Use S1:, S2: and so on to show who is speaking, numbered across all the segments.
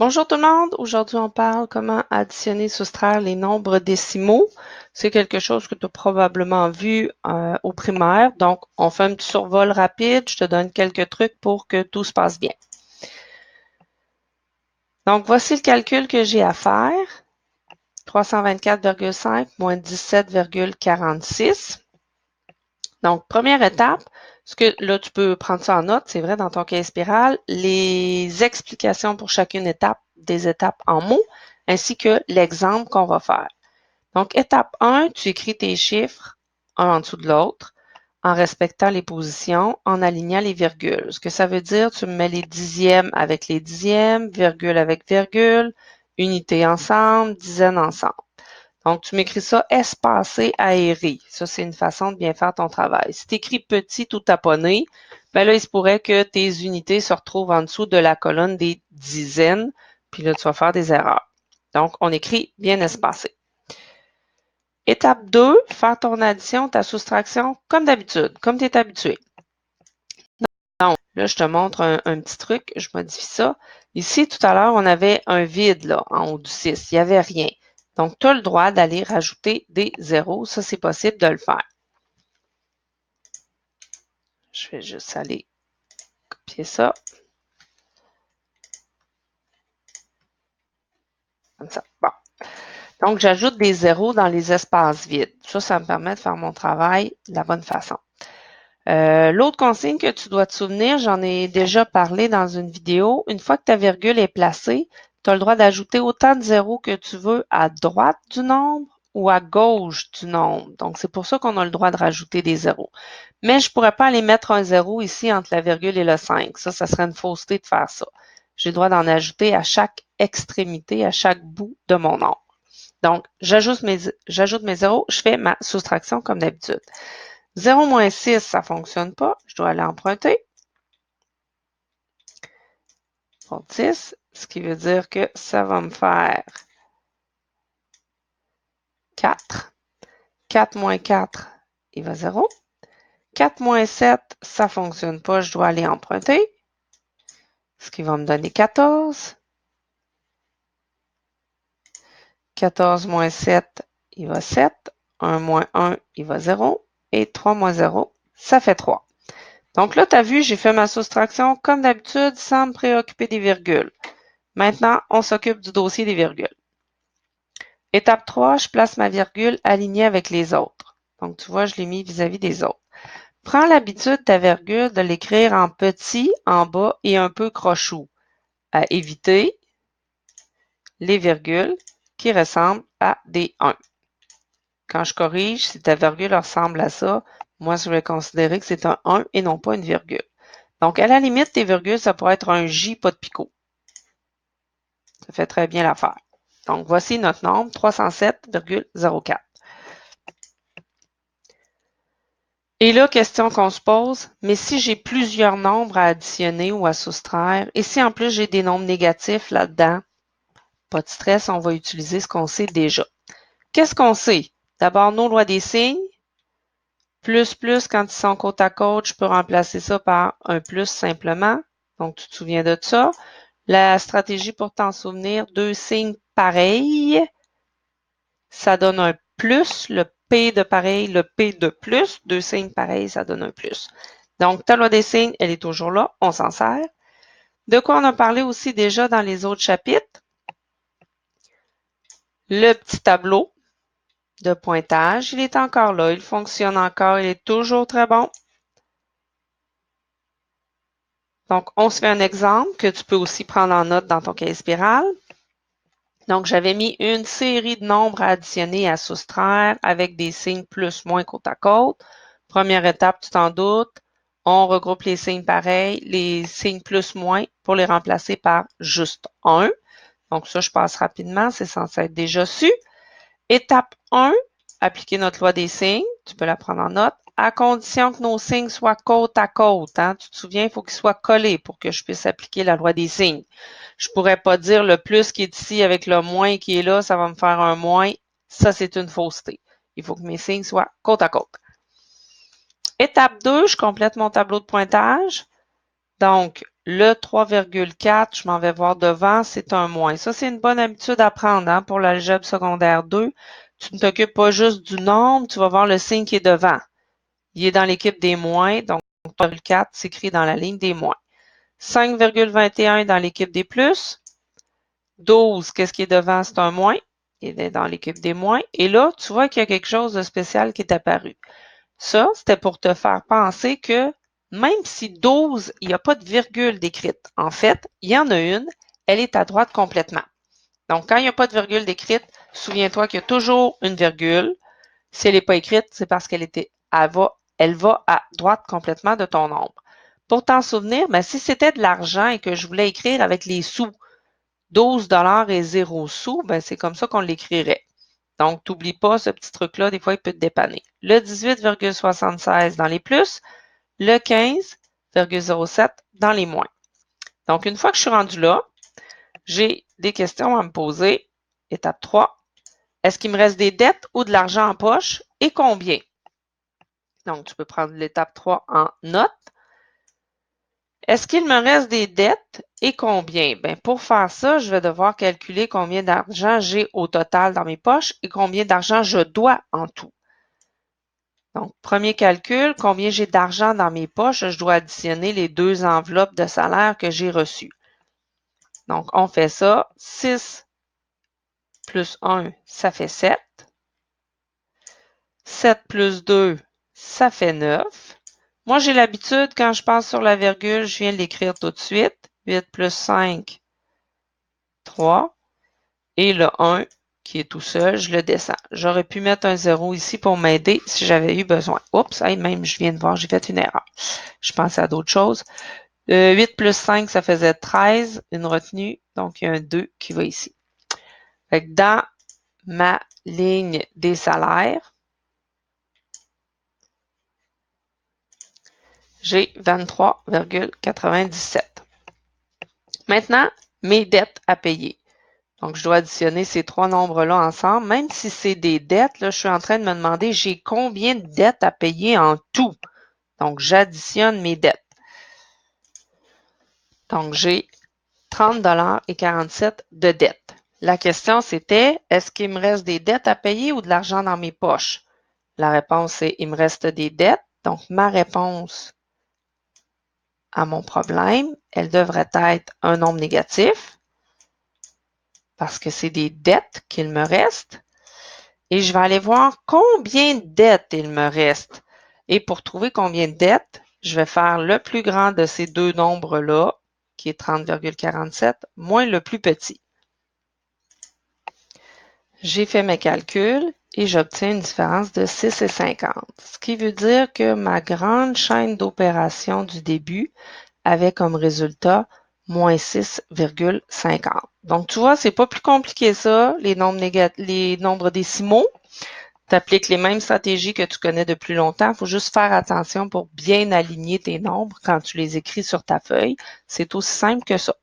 S1: Bonjour tout le monde, aujourd'hui on parle comment additionner et soustraire les nombres décimaux. C'est quelque chose que tu as probablement vu au primaire, donc on fait un petit survol rapide, je te donne quelques trucs pour que tout se passe bien. Donc voici le calcul que j'ai à faire, 324,5 moins 17,46. Donc première étape, ce que là tu peux prendre ça en note, c'est vrai dans ton cahier spiral, les explications pour chacune étape, des étapes en mots, ainsi que l'exemple qu'on va faire. Donc, étape 1, tu écris tes chiffres un en dessous de l'autre en respectant les positions, en alignant les virgules. Ce que ça veut dire, tu mets les dixièmes avec les dixièmes, virgule avec virgule, unité ensemble, dizaines ensemble. Donc, tu m'écris ça espacé, aéré. Ça, c'est une façon de bien faire ton travail. Si tu écris petit ou taponné, ben là, il se pourrait que tes unités se retrouvent en dessous de la colonne des dizaines, puis là, tu vas faire des erreurs. Donc, on écrit bien espacé. Étape 2, faire ton addition, ta soustraction, comme d'habitude, comme tu es habitué. Donc, là, je te montre un petit truc, je modifie ça. Ici, tout à l'heure, on avait un vide là, en haut du 6, il n'y avait rien. Donc, tu as le droit d'aller rajouter des zéros. Ça, c'est possible de le faire. Je vais juste aller copier ça. Comme ça. Bon. Donc, j'ajoute des zéros dans les espaces vides. Ça me permet de faire mon travail de la bonne façon. L'autre consigne que tu dois te souvenir, j'en ai déjà parlé dans une vidéo, une fois que ta virgule est placée, tu as le droit d'ajouter autant de zéros que tu veux à droite du nombre ou à gauche du nombre. Donc, c'est pour ça qu'on a le droit de rajouter des zéros. Mais je ne pourrais pas aller mettre un zéro ici entre la virgule et le 5. Ça serait une fausseté de faire ça. J'ai le droit d'en ajouter à chaque extrémité, à chaque bout de mon nombre. Donc, j'ajoute mes zéros, je fais ma soustraction comme d'habitude. 0 moins 6, ça ne fonctionne pas. Je dois aller emprunter pour 10, ce qui veut dire que ça va me faire 4. 4 moins 4, il va 0. 4 moins 7, ça ne fonctionne pas. Je dois aller emprunter, ce qui va me donner 14. 14 moins 7, il va 7. 1 moins 1, il va 0. Et 3 moins 0, ça fait 3. Donc là, tu as vu, j'ai fait ma soustraction comme d'habitude sans me préoccuper des virgules. Maintenant, on s'occupe du dossier des virgules. Étape 3, je place ma virgule alignée avec les autres. Donc, tu vois, je l'ai mis vis-à-vis des autres. Prends l'habitude, ta virgule, de l'écrire en petit, en bas et un peu crochou. À éviter les virgules qui ressemblent à des 1. Quand je corrige, si ta virgule ressemble à ça, moi, je vais considérer que c'est un 1 et non pas une virgule. Donc, à la limite, tes virgules, ça pourrait être un J, pas de picot. Ça fait très bien l'affaire. Donc, voici notre nombre, 307,04. Et là, question qu'on se pose, mais si j'ai plusieurs nombres à additionner ou à soustraire, et si en plus j'ai des nombres négatifs là-dedans, pas de stress, on va utiliser ce qu'on sait déjà. Qu'est-ce qu'on sait? D'abord, nos lois des signes. Plus, quand ils sont côte à côte, je peux remplacer ça par un plus simplement. Donc, tu te souviens de ça. La stratégie pour t'en souvenir, deux signes pareils, ça donne un plus. Le P de pareil, le P de plus. Deux signes pareils, ça donne un plus. Donc, ta loi des signes, elle est toujours là. On s'en sert. De quoi on a parlé aussi déjà dans les autres chapitres? Le petit tableau de pointage, il est encore là. Il fonctionne encore. Il est toujours très bon. Donc, on se fait un exemple que tu peux aussi prendre en note dans ton cahier spirale. Donc, j'avais mis une série de nombres à additionner et à soustraire avec des signes plus, moins côte à côte. Première étape, tu t'en doutes, on regroupe les signes pareils, les signes plus, moins, pour les remplacer par juste 1. Donc, ça, je passe rapidement, c'est censé être déjà su. Étape 1, appliquer notre loi des signes. Tu peux la prendre en note. À condition que nos signes soient côte à côte. Hein? Tu te souviens, il faut qu'ils soient collés pour que je puisse appliquer la loi des signes. Je ne pourrais pas dire le plus qui est ici avec le moins qui est là, ça va me faire un moins. Ça, c'est une fausseté. Il faut que mes signes soient côte à côte. Étape 2, je complète mon tableau de pointage. Donc, le 3,4, je m'en vais voir devant, c'est un moins. Ça, c'est une bonne habitude à prendre hein, pour l'algèbre secondaire 2. Tu ne t'occupes pas juste du nombre, tu vas voir le signe qui est devant. Il est dans l'équipe des moins, donc 3,4 s'écrit dans la ligne des moins. 5,21 dans l'équipe des plus. 12, qu'est-ce qui est devant? C'est un moins. Il est dans l'équipe des moins. Et là, tu vois qu'il y a quelque chose de spécial qui est apparu. Ça, c'était pour te faire penser que même si 12, il n'y a pas de virgule décrite. En fait, il y en a une, elle est à droite complètement. Donc, quand il n'y a pas de virgule décrite, souviens-toi qu'il y a toujours une virgule. Si elle n'est pas écrite, c'est parce elle va à droite complètement de ton nombre. Pour t'en souvenir, ben, si c'était de l'argent et que je voulais écrire avec les sous, 12 et 0 sous, ben, c'est comme ça qu'on l'écrirait. Donc, t'oublies pas ce petit truc-là, des fois, il peut te dépanner. Le 18,76 dans les plus, le 15,07 dans les moins. Donc, une fois que je suis rendu là, j'ai des questions à me poser. Étape 3. Est-ce qu'il me reste des dettes ou de l'argent en poche et combien? Donc, tu peux prendre l'étape 3 en note. Est-ce qu'il me reste des dettes et combien? Bien, pour faire ça, je vais devoir calculer combien d'argent j'ai au total dans mes poches et combien d'argent je dois en tout. Donc, premier calcul, combien j'ai d'argent dans mes poches, je dois additionner les deux enveloppes de salaire que j'ai reçues. Donc, on fait ça. 6 plus 1, ça fait 7. 7 plus 2, ça fait 9. Moi, j'ai l'habitude, quand je passe sur la virgule, je viens de l'écrire tout de suite. 8 plus 5, 3. Et le 1, qui est tout seul, je le descends. J'aurais pu mettre un 0 ici pour m'aider si j'avais eu besoin. Oups, même je viens de voir, j'ai fait une erreur. Je pensais à d'autres choses. 8 plus 5, ça faisait 13, une retenue. Donc, il y a un 2 qui va ici. Fait que dans ma ligne des salaires, j'ai 23,97. Maintenant, mes dettes à payer. Donc, je dois additionner ces trois nombres-là ensemble. Même si c'est des dettes, là, je suis en train de me demander j'ai combien de dettes à payer en tout. Donc, j'additionne mes dettes. Donc, j'ai 30,47 de dettes. La question, c'était, est-ce qu'il me reste des dettes à payer ou de l'argent dans mes poches? La réponse est, il me reste des dettes. Donc, ma réponse à mon problème, elle devrait être un nombre négatif parce que c'est des dettes qu'il me reste. Et je vais aller voir combien de dettes il me reste. Et pour trouver combien de dettes, je vais faire le plus grand de ces deux nombres-là, qui est 30,47, moins le plus petit. J'ai fait mes calculs et j'obtiens une différence de 6,50. Ce qui veut dire que ma grande chaîne d'opération du début avait comme résultat moins 6,50. Donc, tu vois, c'est pas plus compliqué ça, les nombres décimaux. Tu appliques les mêmes stratégies que tu connais depuis longtemps. Il faut juste faire attention pour bien aligner tes nombres quand tu les écris sur ta feuille. C'est aussi simple que ça.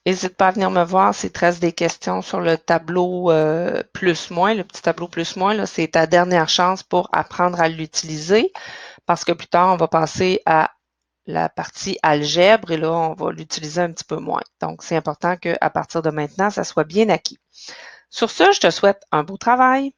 S1: N'hésite pas à venir me voir si tu restes des questions sur le tableau plus-moins. Le petit tableau plus-moins, c'est ta dernière chance pour apprendre à l'utiliser parce que plus tard, on va passer à la partie algèbre et là, on va l'utiliser un petit peu moins. Donc, c'est important qu'à partir de maintenant, ça soit bien acquis. Sur ce, je te souhaite un beau travail.